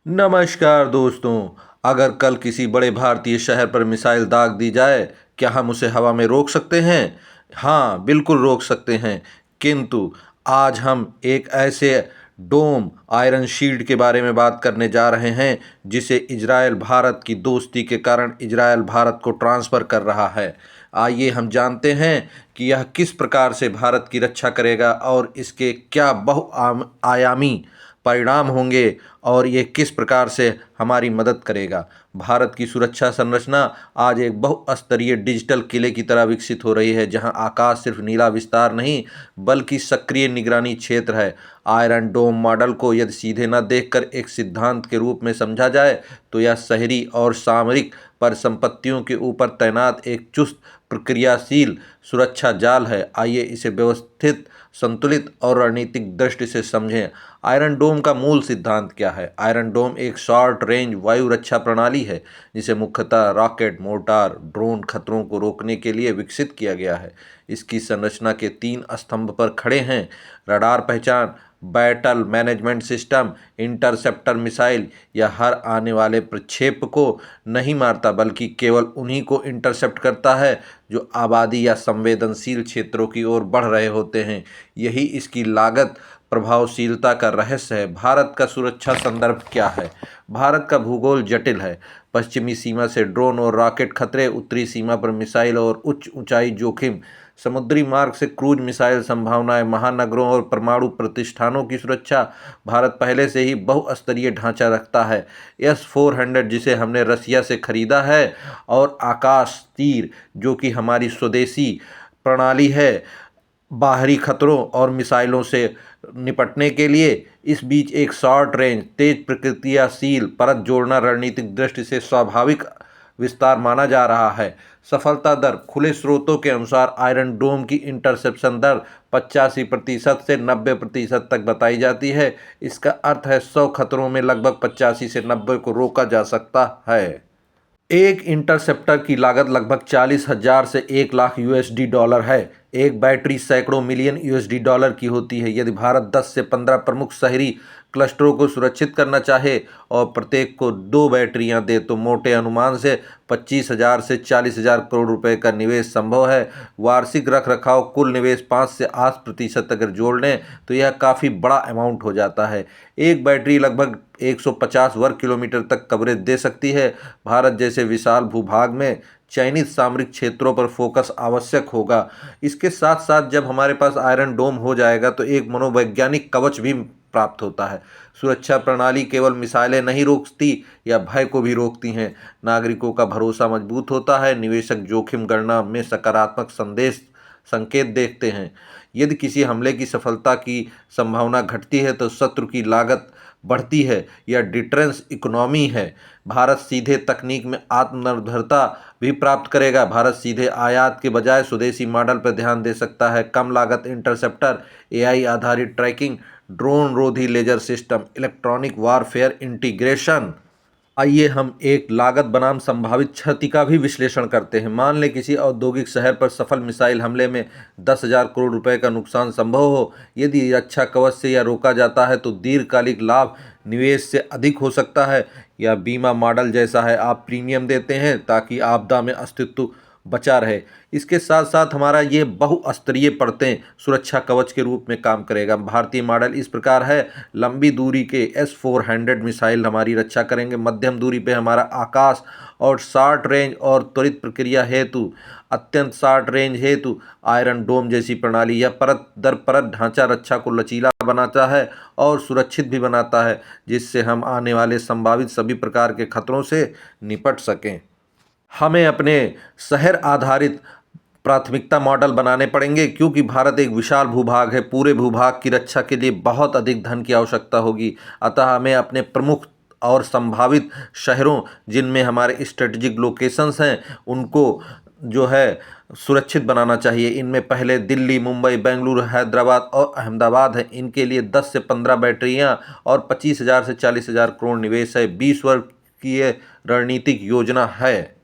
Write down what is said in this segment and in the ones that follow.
नमस्कार दोस्तों। अगर कल किसी बड़े भारतीय शहर पर मिसाइल दाग दी जाए, क्या हम उसे हवा में रोक सकते हैं? हाँ, बिल्कुल रोक सकते हैं। किंतु आज हम एक ऐसे डोम आयरन शील्ड के बारे में बात करने जा रहे हैं जिसे इजरायल भारत की दोस्ती के कारण इजरायल भारत को ट्रांसफ़र कर रहा है। आइए हम जानते हैं कि यह किस प्रकार से भारत की रक्षा करेगा और इसके क्या बहुआयामी परिणाम होंगे और ये किस प्रकार से हमारी मदद करेगा। भारत की सुरक्षा संरचना आज एक बहुस्तरीय डिजिटल किले की तरह विकसित हो रही है, जहां आकाश सिर्फ नीला विस्तार नहीं बल्कि सक्रिय निगरानी क्षेत्र है। आयरन डोम मॉडल को यदि सीधे न देखकर एक सिद्धांत के रूप में समझा जाए तो यह शहरी और सामरिक परिसंपत्तियों के ऊपर तैनात एक चुस्त प्रक्रियाशील सुरक्षा जाल है। आइए इसे व्यवस्थित, संतुलित और रणनीतिक दृष्टि से समझें। आयरन डोम का मूल सिद्धांत क्या है? आयरन डोम एक शॉर्ट रेंज वायु रक्षा प्रणाली है जिसे मुख्यतः रॉकेट, मोर्टार, ड्रोन खतरों को रोकने के लिए विकसित किया गया है। इसकी संरचना के 3 स्तंभ पर खड़े हैं: रडार पहचान, battle management system. Interceptor missile या हर आने वाले प्रक्षेप को नहीं मारता बल्कि केवल उन्हीं को इंटरसेप्ट करता है जो आबादी या संवेदनशील क्षेत्रों की ओर बढ़ रहे होते हैं। यही इसकी लागत प्रभावशीलता का रहस्य है। भारत का सुरक्षा संदर्भ क्या है? भारत का भूगोल जटिल है। पश्चिमी सीमा से ड्रोन और रॉकेट खतरे, उत्तरी सीमा पर मिसाइल और उच्च ऊंचाई जोखिम, समुद्री मार्ग से क्रूज मिसाइल संभावनाएं, महानगरों और परमाणु प्रतिष्ठानों की सुरक्षा। भारत पहले से ही बहुस्तरीय ढांचा रखता है। S-400 जिसे हमने रसिया से खरीदा है और आकाश तीर जो कि हमारी स्वदेशी प्रणाली है, बाहरी खतरों और मिसाइलों से निपटने के लिए। इस बीच एक शॉर्ट रेंज, तेज प्रतिक्रियाशील परत जोड़ना रणनीतिक दृष्टि से स्वाभाविक विस्तार माना जा रहा है। सफलता दर: खुले स्रोतों के अनुसार आयरन डोम की इंटरसेप्शन दर 85% से 90% तक बताई जाती है। इसका अर्थ है 100 खतरों में लगभग 85 से 90 को रोका जा सकता है। एक इंटरसेप्टर की लागत लगभग 40,000 से 1 लाख USD डॉलर है। एक बैटरी सैकड़ों मिलियन USD डॉलर की होती है। यदि भारत 10 से 15 प्रमुख शहरी क्लस्टरों को सुरक्षित करना चाहे और प्रत्येक को 2 बैटरियां दे तो मोटे अनुमान से 25,000 से 40,000 करोड़ रुपए का निवेश संभव है। वार्षिक रखरखाव कुल निवेश 5 से 8% अगर जोड़ लें तो यह काफ़ी बड़ा अमाउंट हो जाता है। एक बैटरी लगभग 150 वर्ग किलोमीटर तक कवरेज दे सकती है। भारत जैसे विशाल भूभाग में चयनित सामरिक क्षेत्रों पर फोकस आवश्यक होगा। इसके साथ साथ जब हमारे पास आयरन डोम हो जाएगा तो एक मनोवैज्ञानिक कवच भी प्राप्त होता है। सुरक्षा प्रणाली केवल मिसाइलें नहीं रोकती या भय को भी रोकती हैं। नागरिकों का भरोसा मजबूत होता है। निवेशक जोखिम गणना में सकारात्मक संकेत देखते हैं। यदि किसी हमले की सफलता की संभावना घटती है तो शत्रु की लागत बढ़ती है। यह डिटरेंस इकोनॉमी है। भारत सीधे तकनीक में आत्मनिर्भरता भी प्राप्त करेगा। भारत सीधे आयात के बजाय स्वदेशी मॉडल पर ध्यान दे सकता है। कम लागत इंटरसेप्टर, AI आधारित ट्रैकिंग, ड्रोन रोधी laser system, electronic warfare integration. आइए हम एक लागत बनाम संभावित क्षति का भी विश्लेषण करते हैं। मान लें किसी औद्योगिक शहर पर सफल मिसाइल हमले में 10,000 करोड़ रुपए का नुकसान संभव हो। यदि रक्षा कवच से यह रोका जाता है तो दीर्घकालिक लाभ निवेश से अधिक हो सकता है। या बीमा मॉडल जैसा है, आप प्रीमियम देते हैं ताकि आपदा में अस्तित्व बचा रहे। इसके साथ साथ हमारा ये बहुस्तरीय परतें सुरक्षा कवच के रूप में काम करेगा। भारतीय मॉडल इस प्रकार है: लंबी दूरी के S-400 मिसाइल हमारी रक्षा करेंगे। मध्यम दूरी पे हमारा आकाश और शॉर्ट रेंज और त्वरित प्रक्रिया हेतु, अत्यंत शॉर्ट रेंज हेतु आयरन डोम जैसी प्रणाली। यह परत दर परत ढांचा रक्षा को लचीला बनाता है और सुरक्षित भी बनाता है, जिससे हम आने वाले संभावित सभी प्रकार के खतरों से निपट सकें। हमें अपने शहर आधारित प्राथमिकता मॉडल बनाने पड़ेंगे क्योंकि भारत एक विशाल भूभाग है। पूरे भूभाग की रक्षा के लिए बहुत अधिक धन की आवश्यकता होगी। अतः हमें अपने प्रमुख और संभावित शहरों, जिनमें हमारे स्ट्रेटजिक लोकेशंस हैं, उनको जो है सुरक्षित बनाना चाहिए। इनमें पहले दिल्ली, मुंबई, बेंगलुरु, हैदराबाद और अहमदाबाद है। इनके लिए 10 से 15 बैटरियां और 25,000 से 40,000 करोड़ निवेश है। 20 वर्ष की ये रणनीतिक योजना है।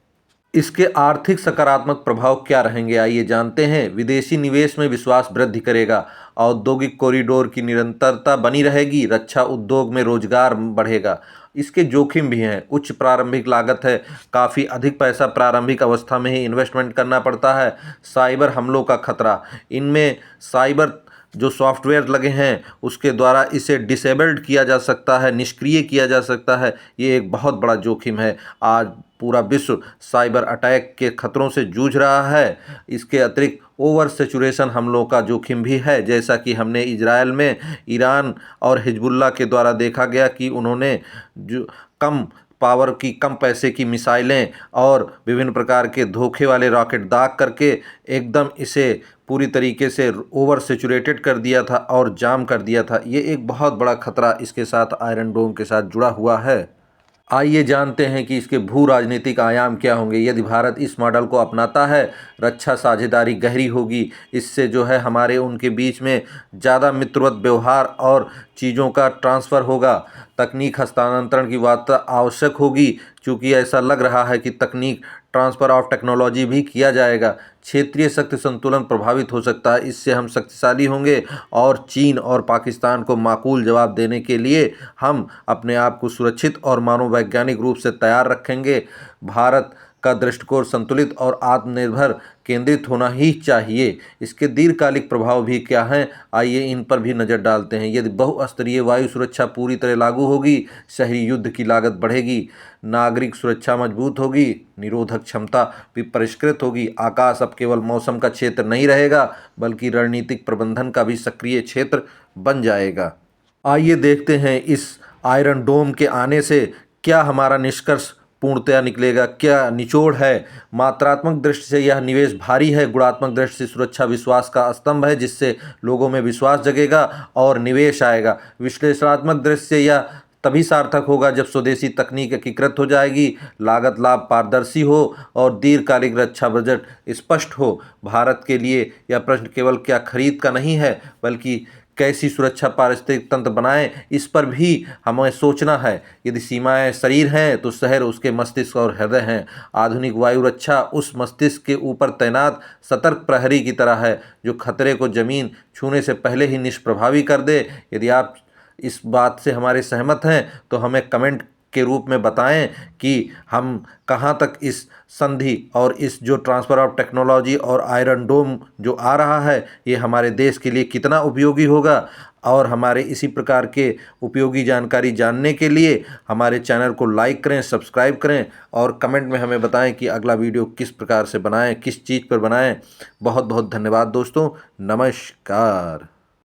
इसके आर्थिक सकारात्मक प्रभाव क्या रहेंगे, आइए जानते हैं। विदेशी निवेश में विश्वास वृद्धि करेगा। औद्योगिक कॉरिडोर की निरंतरता बनी रहेगी। रक्षा उद्योग में रोजगार बढ़ेगा। इसके जोखिम भी हैं। उच्च प्रारंभिक लागत है, काफ़ी अधिक पैसा प्रारंभिक अवस्था में ही इन्वेस्टमेंट करना पड़ता है। साइबर हमलों का खतरा, इनमें साइबर जो सॉफ्टवेयर लगे हैं उसके द्वारा इसे डिसेबल्ड किया जा सकता है, निष्क्रिय किया जा सकता है। ये एक बहुत बड़ा जोखिम है। आज पूरा विश्व साइबर अटैक के खतरों से जूझ रहा है। इसके अतिरिक्त ओवर सेचुरेशन हमलों का जोखिम भी है, जैसा कि हमने इजराइल में ईरान और हिजबुल्लाह के द्वारा देखा गया कि उन्होंने जो कम पावर की, कम पैसे की मिसाइलें और विभिन्न प्रकार के धोखे वाले रॉकेट दाग करके एकदम इसे पूरी तरीके से ओवर सेचुरेटेड कर दिया था और जाम कर दिया था। ये एक बहुत बड़ा खतरा इसके साथ आयरन डोम के साथ जुड़ा हुआ है। आइए जानते हैं कि इसके भू राजनीतिक आयाम क्या होंगे। यदि भारत इस मॉडल को अपनाता है, रक्षा साझेदारी गहरी होगी। इससे जो है हमारे उनके बीच में ज़्यादा मित्रवत व्यवहार और चीज़ों का ट्रांसफ़र होगा। तकनीक हस्तांतरण की वार्ता आवश्यक होगी, क्योंकि ऐसा लग रहा है कि तकनीक ट्रांसफ़र ऑफ टेक्नोलॉजी भी किया जाएगा। क्षेत्रीय शक्ति संतुलन प्रभावित हो सकता है, इससे हम शक्तिशाली होंगे और चीन और पाकिस्तान को माकूल जवाब देने के लिए हम अपने आप को सुरक्षित और मनोवैज्ञानिक रूप से तैयार रखेंगे। भारत का दृष्टिकोण संतुलित और आत्मनिर्भर केंद्रित होना ही चाहिए। इसके दीर्घकालिक प्रभाव भी क्या हैं, आइए इन पर भी नज़र डालते हैं। यदि बहुस्तरीय वायु सुरक्षा पूरी तरह लागू होगी, शहरी युद्ध की लागत बढ़ेगी, नागरिक सुरक्षा मजबूत होगी, निरोधक क्षमता भी परिष्कृत होगी। आकाश अब केवल मौसम का क्षेत्र नहीं रहेगा, बल्कि रणनीतिक प्रबंधन का भी सक्रिय क्षेत्र बन जाएगा। आइए देखते हैं इस आयरन डोम के आने से क्या हमारा निष्कर्ष पूर्णतया निकलेगा, क्या निचोड़ है। मात्रात्मक दृष्टि से यह निवेश भारी है, गुणात्मक दृष्टि से सुरक्षा विश्वास का स्तंभ है, जिससे लोगों में विश्वास जगेगा और निवेश आएगा। विश्लेषणात्मक दृष्टि से यह तभी सार्थक होगा जब स्वदेशी तकनीक एकीकृत हो जाएगी, लागत लाभ पारदर्शी हो और दीर्घकालिक रक्षा बजट स्पष्ट हो। भारत के लिए यह प्रश्न केवल क्या खरीद का नहीं है, बल्कि कैसी सुरक्षा पारिस्थितिक तंत्र बनाएं, इस पर भी हमें सोचना है। यदि सीमाएं शरीर हैं तो शहर उसके मस्तिष्क और हृदय हैं। आधुनिक वायु रक्षा उस मस्तिष्क के ऊपर तैनात सतर्क प्रहरी की तरह है, जो खतरे को जमीन छूने से पहले ही निष्प्रभावी कर दे। यदि आप इस बात से हमारे सहमत हैं तो हमें कमेंट के रूप में बताएं कि हम कहां तक इस संधि और इस जो ट्रांसफ़र ऑफ टेक्नोलॉजी और आयरन डोम जो आ रहा है, ये हमारे देश के लिए कितना उपयोगी होगा। और हमारे इसी प्रकार के उपयोगी जानकारी जानने के लिए हमारे चैनल को लाइक करें, सब्सक्राइब करें और कमेंट में हमें बताएं कि अगला वीडियो किस प्रकार से बनाएं, किस चीज़ पर बनाएं। बहुत बहुत धन्यवाद दोस्तों। नमस्कार।